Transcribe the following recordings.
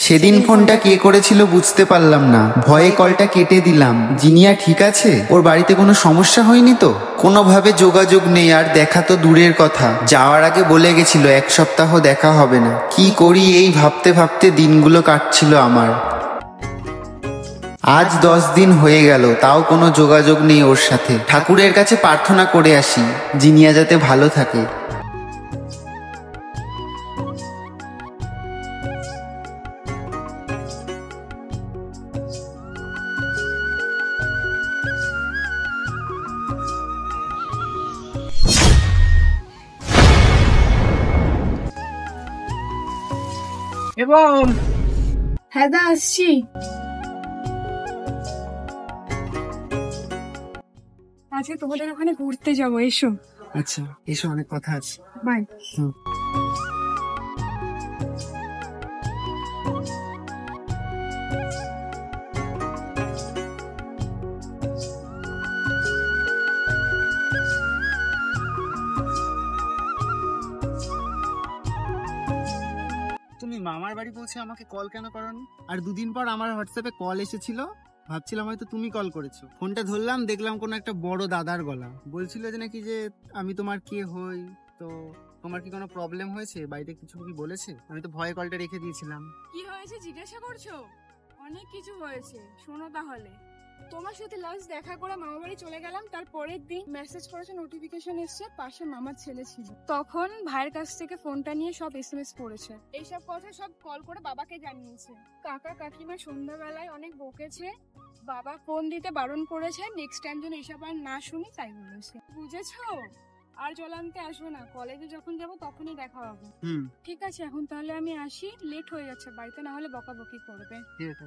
সেদিন ফোনটা কে করেছিল বুঝতে পারলাম না, ভয়ে কলটা কেটে দিলাম। জিনিয়া ঠিক আছে? ওর বাড়িতে কোনো সমস্যা হয়নি তো? কোনোভাবে যোগাযোগ নেই, আর দেখা তো দূরের কথা। যাওয়ার আগে বলে গেছিল 1 সপ্তাহ দেখা হবে না। কি করি এই ভাবতে ভাবতে দিনগুলো কাটছিল আমার। আজ 10 দিন হয়ে গেল, তাও কোনো যোগাযোগ নেই ওর সাথে। ঠাকুরের কাছে প্রার্থনা করে আসি জিনিয়া যাতে ভালো থাকে। এবং হ্যাঁ দা আসছি। আজকে তোমাদের ওখানে ঘুরতে যাবো, এসো। আচ্ছা এসো, অনেক কথা আছে। বাই। তুমি মামার বাড়ি পৌঁছে আমাকে কল কেন করোনি? আর 2 দিন পর আমার হোয়াটসঅ্যাপে কল এসেছিল, ভাবছিলাম হয়তো তুমি কল করেছো। ফোনটা ধরলাম, দেখলাম কোনো একটা বড় দাদার গলা। বলছিল যে নাকি যে আমি তোমার কে হই, তো তোমার কি কোনো প্রবলেম হয়েছে, বাড়িতে কিছু কি বলেছে? আমি তো ভয়ে কলটা রেখে দিয়েছিলাম। কি হয়েছে জিজ্ঞাসা করছো? অনেক কিছু হয়েছে, শোনো তাহলে। তোমার সাথে লাস্ট দেখা করে মামা বাড়ি চলে গেলাম, তার পরের দিন মেসেজ করেছে, নোটিফিকেশন এসছে, পাশে মামার ছেলে ছিল। তখন ভাইয়ের কাছ থেকে ফোনটা নিয়ে সব এসএমএস করেছে, এইসব কথা সব কল করে বাবাকে জানিয়েছে। কাকা কাকিমা সন্ধ্যাবেলায় অনেক বকেছে, বাবা ফোন দিতে বারণ করেছে, নেক্সট টাইম যেন এসব আর না শুনি তাই বলেছে। বুঝেছো? আর জলান্তে আসবো না, কলেজে যখন যাবো তখনই দেখা হবে। ঠিক আছে, এখন তাহলে আমি আসি, লেট হয়ে যাচ্ছে বাড়িতে, না হলে বকাবকি করবে। ঠিক আছে।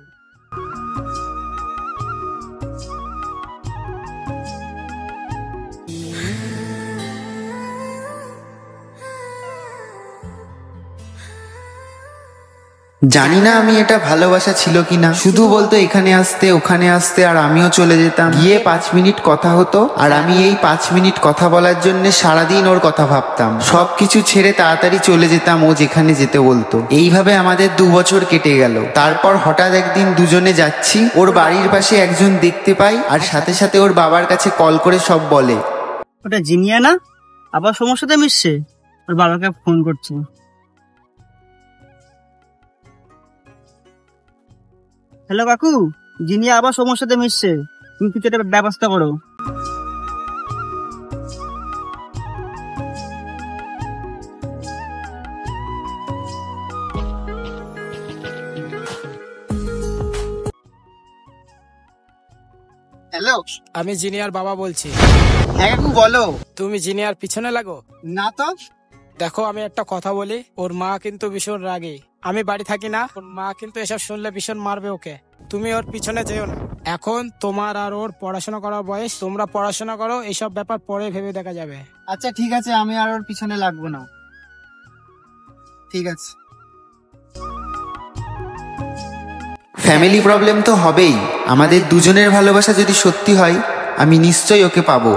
জানি না আমি এটা ভালোবাসা ছিল কিনা, শুধু বলতো এখানে আসতে ওখানে আসতে, আর আমিও চলে যেতাম। গিয়ে 5 মিনিট কথা হতো, আর আমি এই 5 মিনিট কথা বলার জন্য সারাদিন ওর কথা ভাবতাম। সবকিছু ছেড়ে তাড়াতাড়ি চলে যেতাম ও যেখানে যেতে বলতো। এইভাবে আমাদের 2 বছর কেটে গেল। তারপর হঠাৎ একদিন দুজনে যাচ্ছি, ওর বাড়ির পাশে একজন দেখতে পাই, আর সাথে সাথে ওর বাবার কাছে কল করে সব বলে। ওটা জিনিয়া না? আবার সমস্যাতে মিশছে, ওর বাবাকে ফোন করছি। হ্যালো কাকু, জিনিয়া আবার সমস্যাতে মিশছে, তুমি কিছু একটা ব্যবস্থা করো। হ্যালো, আমি জিনিয়ার বাবা বলছি। হ্যাঁ কাকু বলো। তুমি জিনিয়ার পিছনে লাগো না তো। দেখো, আমি একটা কথা বলি, ওর মা কিন্তু ভীষণ রাগী। আমি বাড়ি থাকি না, ওর মা কিন্তু এসব শুনলে ভীষণ মারবে ওকে। তুমি ওর পিছনে যেও না। এখন তোমার আর ওর পড়াশোনা করার বয়স, তোমরা পড়াশোনা করো, এইসব ব্যাপার পরে ভেবে দেখা যাবে। আচ্ছা ঠিক আছে, আমি আর ওর পিছনে লাগবো না। ঠিক আছে। ফ্যামিলি প্রবলেম তো হবেই, আমাদের দুজনের ভালোবাসা যদি সত্যি হয় আমি নিশ্চয়ই ওকে পাবো।